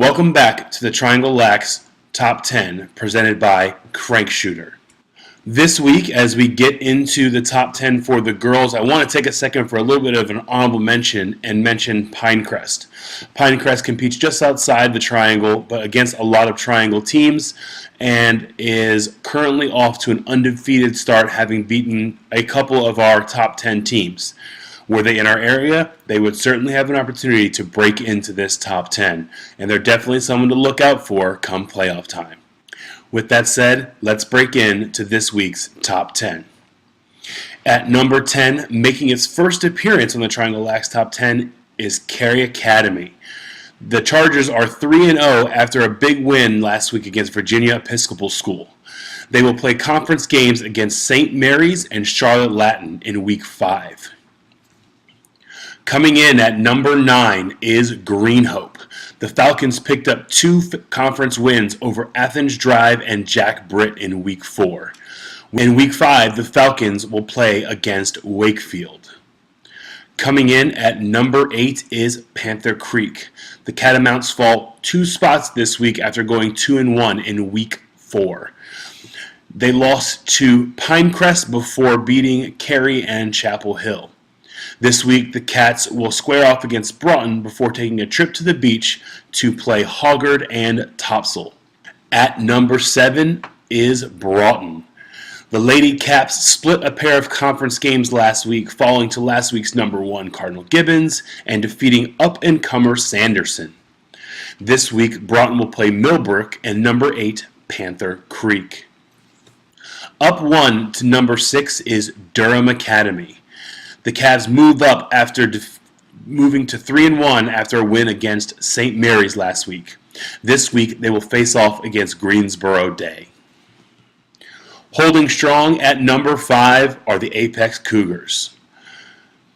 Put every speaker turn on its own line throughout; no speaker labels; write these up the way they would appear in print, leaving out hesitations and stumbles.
Welcome back to the Triangle Lax Top 10 presented by Crank Shooter. This week, as we get into the top 10 for the girls, I want to take a second for a little bit of an honorable mention and mention Pinecrest. Pinecrest competes just outside the Triangle, but against a lot of Triangle teams, and is currently off to an undefeated start, having beaten a couple of our top 10 teams. Were they in our area, they would certainly have an opportunity to break into this top 10, and they're definitely someone to look out for come playoff time. With that said, let's break into this week's top 10. At number 10, making its first appearance on the Triangle Lax top 10 is Cary Academy. The Chargers are 3-0 after a big win last week against Virginia Episcopal School. They will play conference games against St. Mary's and Charlotte Latin in Week 5. Coming in at number 9 is Green Hope. The Falcons picked up 2 conference wins over Athens Drive and Jack Britt in Week 4. In Week 5, the Falcons will play against Wakefield. Coming in at number 8 is Panther Creek. The Catamounts fall 2 spots this week after going 2-1 in Week 4. They lost to Pinecrest before beating Cary and Chapel Hill. This week, the Cats will square off against Broughton before taking a trip to the beach to play Hoggard and Topsail. At number 7 is Broughton. The Lady Caps split a pair of conference games last week, falling to last week's number 1 Cardinal Gibbons and defeating up-and-comer Sanderson. This week, Broughton will play Millbrook and number 8 Panther Creek. Up 1 to number 6 is Durham Academy. The Cavs move up after moving to 3-1 after a win against St. Mary's last week. This week, they will face off against Greensboro Day. Holding strong at number 5 are the Apex Cougars.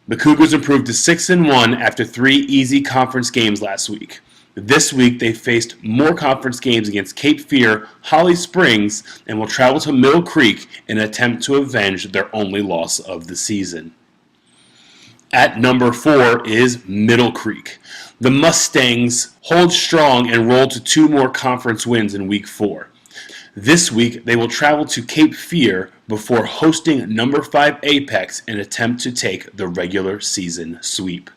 The Cougars improved to 6-1 after 3 easy conference games last week. This week, they faced more conference games against Cape Fear, Holly Springs, and will travel to Mill Creek in an attempt to avenge their only loss of the season. At number 4 is Middle Creek. The Mustangs hold strong and roll to 2 more conference wins in Week 4. This week, they will travel to Cape Fear before hosting number 5 Apex in an attempt to take the regular season sweep.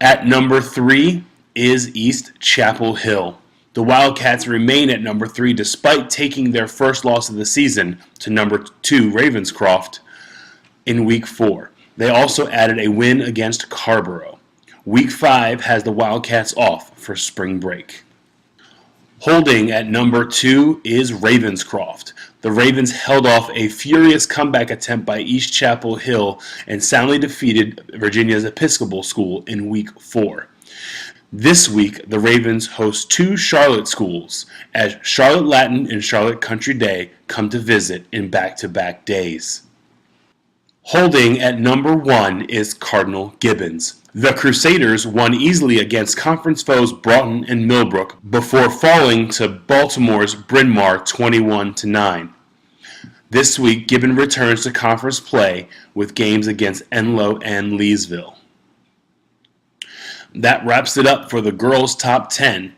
At number 3 is East Chapel Hill. The Wildcats remain at number 3 despite taking their first loss of the season to number 2 Ravenscroft in Week 4. They also added a win against Carborough. Week 5 has the Wildcats off for spring break. Holding at number 2 is Ravenscroft. The Ravens held off a furious comeback attempt by East Chapel Hill and soundly defeated Virginia's Episcopal School in Week 4. This week, the Ravens host 2 Charlotte schools as Charlotte Latin and Charlotte Country Day come to visit in back-to-back days. Holding at number 1 is Cardinal Gibbons. The Crusaders won easily against conference foes Broughton and Millbrook before falling to Baltimore's Bryn Mawr 21-9. This week, Gibbon returns to conference play with games against Enloe and Leesville. That wraps it up for the girls' top 10.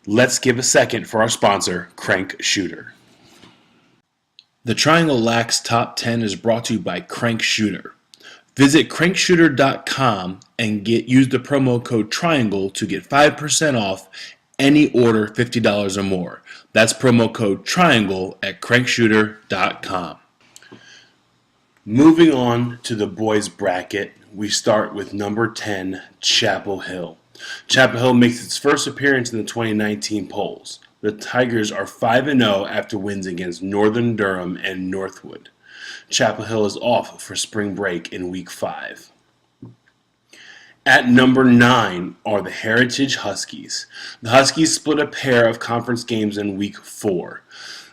Let's give a second for our sponsor, Crank Shooter. The Triangle Lax Top 10 is brought to you by Crank Shooter. Visit crankshooter.com and use the promo code TRIANGLE to get 5% off any order $50 or more. That's promo code TRIANGLE at crankshooter.com. Moving on to the boys bracket, we start with number 10, Chapel Hill. Chapel Hill makes its first appearance in the 2019 polls. The Tigers are 5-0 after wins against Northern Durham and Northwood. Chapel Hill is off for spring break in Week 5. At number 9 are the Heritage Huskies. The Huskies split a pair of conference games in Week 4.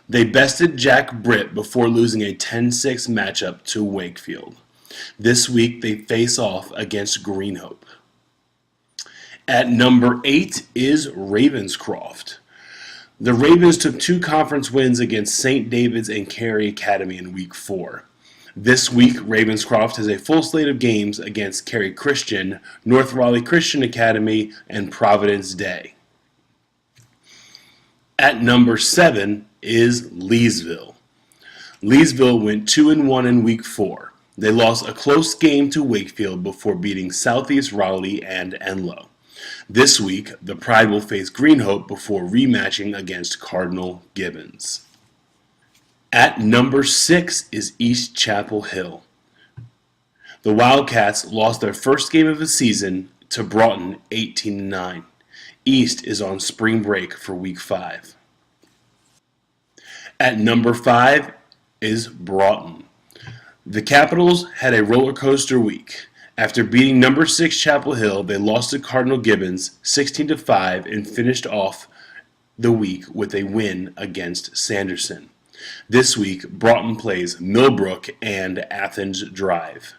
They bested Jack Britt before losing a 10-6 matchup to Wakefield. This week they face off against Green Hope. At number 8 is Ravenscroft. The Ravens took 2 conference wins against St. David's and Cary Academy in Week 4. This week, Ravenscroft has a full slate of games against Cary Christian, North Raleigh Christian Academy, and Providence Day. At number 7 is Leesville. Leesville went 2-1 in Week 4. They lost a close game to Wakefield before beating Southeast Raleigh and Enloe. This week, the Pride will face Green Hope before rematching against Cardinal Gibbons. At number 6 is East Chapel Hill. The Wildcats lost their first game of the season to Broughton 18-9. East is on spring break for Week 5. At number 5 is Broughton. The Capitals had a roller coaster week. After beating number 6 Chapel Hill, they lost to Cardinal Gibbons 16-5 and finished off the week with a win against Sanderson. This week, Broughton plays Millbrook and Athens Drive.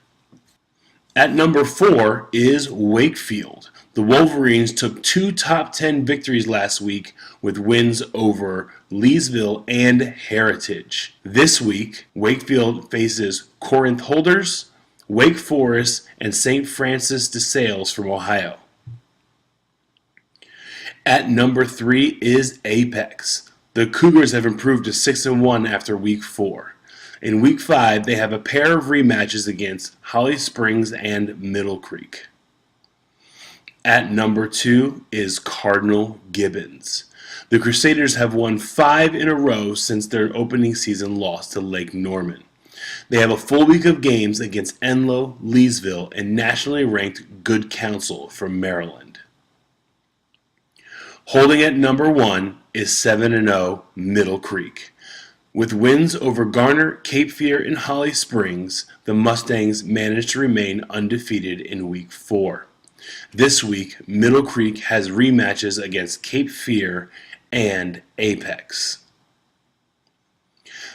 At number 4 is Wakefield. The Wolverines took 2 top 10 victories last week with wins over Leesville and Heritage. This week, Wakefield faces Corinth Holders, Wake Forest, and St. Francis de Sales from Ohio. At number 3 is Apex. The Cougars have improved to 6-1 after Week 4. In Week 5, they have a pair of rematches against Holly Springs and Middle Creek. At number 2 is Cardinal Gibbons. The Crusaders have won 5 in a row since their opening season loss to Lake Norman. They have a full week of games against Enloe, Leesville, and nationally ranked Good Counsel from Maryland. Holding at number 1 is 7-0 Middle Creek. With wins over Garner, Cape Fear, and Holly Springs, the Mustangs managed to remain undefeated in Week 4. This week, Middle Creek has rematches against Cape Fear and Apex.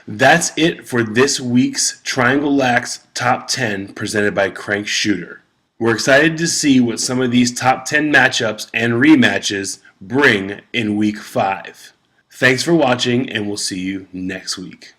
That's it for this week's Triangle Lax Top 10 presented by Crank Shooter. We're excited to see what some of these top 10 matchups and rematches bring in Week 5. Thanks for watching, and we'll see you next week.